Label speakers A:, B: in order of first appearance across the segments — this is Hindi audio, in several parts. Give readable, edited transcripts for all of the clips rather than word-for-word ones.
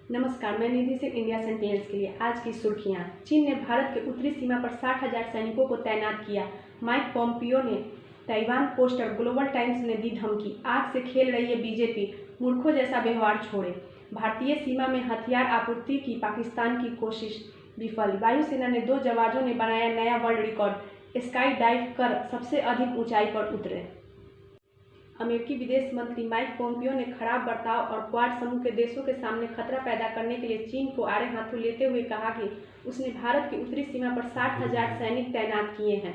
A: नमस्कार, मैं निधि से इंडिया सेंटिनेल्स के लिए आज की सुर्खियां। चीन ने भारत के उत्तरी सीमा पर 60,000 सैनिकों को तैनात किया। माइक पोम्पियो ने ताइवान पोस्टर। ग्लोबल टाइम्स ने दी धमकी। आग से खेल रही है बीजेपी, मूर्खों जैसा व्यवहार छोड़े। भारतीय सीमा में हथियार आपूर्ति की पाकिस्तान की कोशिश विफल। वायुसेना ने 2 जवानों ने बनाया नया वर्ल्ड रिकॉर्ड, स्काई डाइव कर सबसे अधिक ऊंचाई पर उतरे। अमेरिकी विदेश मंत्री माइक पोम्पियो ने खराब बर्ताव और क्वाड समूह के देशों के सामने खतरा पैदा करने के लिए चीन को आड़े हाथों लेते हुए कहा कि उसने भारत की उत्तरी सीमा पर 60,000 सैनिक तैनात किए हैं।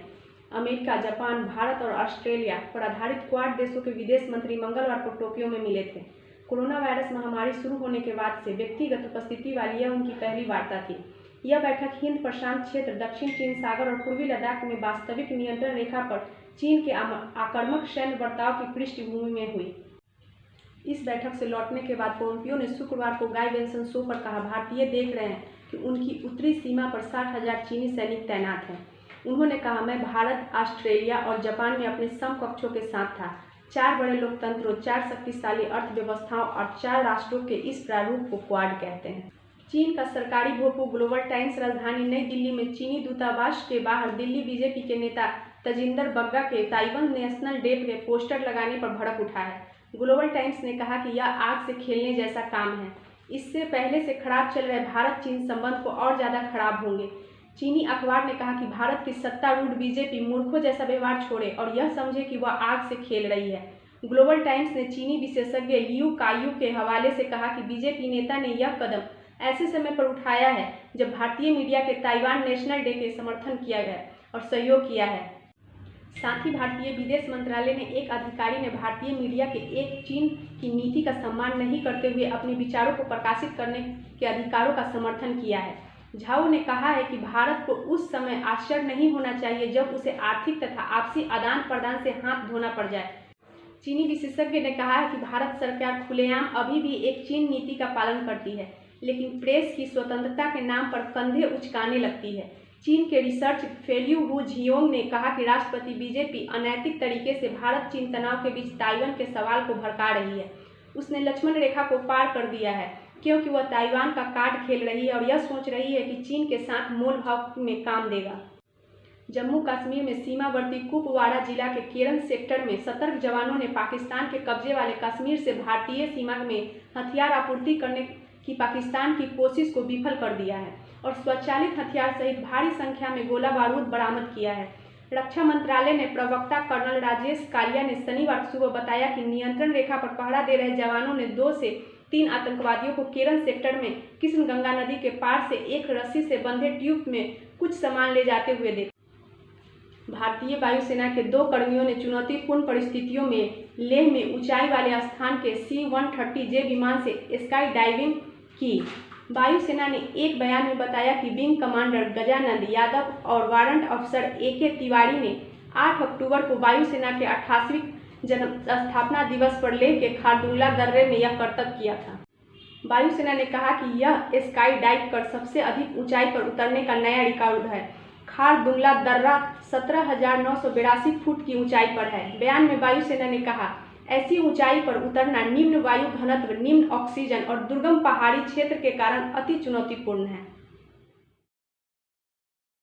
A: अमेरिका, जापान, भारत और ऑस्ट्रेलिया पर आधारित क्वाड देशों के विदेश मंत्री मंगलवार को टोक्यो में मिले थे। कोरोना वायरस महामारी शुरू होने के बाद से व्यक्तिगत उपस्थिति वाली यह उनकी पहली वार्ता थी। यह बैठक हिंद प्रशांत क्षेत्र, दक्षिण चीन सागर और पूर्वी लद्दाख में वास्तविक नियंत्रण रेखा पर चीन के आक्रामक सैन्य बर्ताव की पृष्ठभूमि में हुई। इस बैठक से लौटने के बाद पोम्पियो ने शुक्रवार को गाय वेंसन शो पर कहा, भारतीय देख रहे हैं कि उनकी उत्तरी सीमा पर 60,000 चीनी सैनिक तैनात हैं। उन्होंने कहा, मैं भारत, ऑस्ट्रेलिया और जापान में अपने समकक्षों के साथ था। 4 बड़े लोकतंत्रों, 4 शक्तिशाली अर्थव्यवस्थाओं और 4 राष्ट्रों के इस प्रारूप को क्वाड कहते हैं। चीन का सरकारी भोपू ग्लोबल टाइम्स राजधानी नई दिल्ली में चीनी दूतावास के बाहर दिल्ली बीजेपी के नेता तजिंदर बग्गा के ताइवान नेशनल डे के पोस्टर लगाने पर भड़क उठा है। ग्लोबल टाइम्स ने कहा कि यह आग से खेलने जैसा काम है। इससे पहले से खराब चल रहे भारत चीन संबंध को और ज़्यादा खराब होंगे। चीनी अखबार ने कहा कि भारत की सत्तारूढ़ बीजेपी मूर्खों जैसा व्यवहार छोड़े और यह समझे कि वह आग से खेल रही है। ग्लोबल टाइम्स ने चीनी विशेषज्ञ लियू कायू के हवाले से कहा कि बीजेपी नेता ने यह कदम ऐसे समय पर उठाया है जब भारतीय मीडिया के ताइवान नेशनल डे के समर्थन किया गया और सहयोग किया है। साथ ही भारतीय विदेश मंत्रालय ने एक अधिकारी ने भारतीय मीडिया के एक चीन की नीति का सम्मान नहीं करते हुए अपने विचारों को प्रकाशित करने के अधिकारों का समर्थन किया है। झाओ ने कहा है कि भारत को उस समय आश्चर्य नहीं होना चाहिए जब उसे आर्थिक तथा आपसी आदान प्रदान से हाथ धोना पड़ जाए। चीनी विशेषज्ञ ने कहा है कि भारत सरकार खुलेआम अभी भी एक चीन नीति का पालन करती है, लेकिन प्रेस की स्वतंत्रता के नाम पर कंधे उचकाने लगती है। चीन के रिसर्च फेल्यू हु जियोंग ने कहा कि राष्ट्रपति बीजेपी अनैतिक तरीके से भारत चीन तनाव के बीच ताइवान के सवाल को भड़का रही है। उसने लक्ष्मण रेखा को पार कर दिया है क्योंकि वह ताइवान का कार्ड खेल रही है और यह सोच रही है कि चीन के साथ मोल भाव में काम देगा। जम्मू कश्मीर में सीमावर्ती कुपवाड़ा जिला के केरन सेक्टर में सतर्क जवानों ने पाकिस्तान के कब्जे वाले कश्मीर से भारतीय सीमा में हथियार आपूर्ति करने की पाकिस्तान की कोशिश को विफल कर दिया है और स्वचालित हथियार सहित भारी संख्या में गोला बारूद बरामद किया है। रक्षा मंत्रालय ने प्रवक्ता कर्नल राजेश कालिया ने शनिवार सुबह बताया कि नियंत्रण रेखा पर पहरा दे रहे जवानों ने 2 से 3 आतंकवादियों को केरन सेक्टर में कृष्णगंगा नदी के पार से एक रस्सी से बंधे ट्यूब में कुछ सामान ले जाते हुए देखा। भारतीय वायुसेना के 2 कर्मियों ने चुनौतीपूर्ण परिस्थितियों में लेह में ऊंचाई वाले स्थान के C-130J विमान से स्काई डाइविंग की। वायुसेना ने एक बयान में बताया कि विंग कमांडर गजानंद यादव और वारंट अफसर AK तिवारी ने 8 अक्टूबर को वायुसेना के 88वीं स्थापना दिवस पर लेह के खारदुंगला दर्रे में यह करतब किया था। वायुसेना ने कहा कि यह स्काई डाइव कर सबसे अधिक ऊंचाई पर उतरने का नया रिकॉर्ड है। खारदुंगला दर्रा 17,982 फुट की ऊंचाई पर है। बयान में वायुसेना ने कहा, ऐसी ऊंचाई पर उतरना निम्न वायु घनत्व, निम्न ऑक्सीजन और दुर्गम पहाड़ी क्षेत्र के कारण अति चुनौतीपूर्ण है।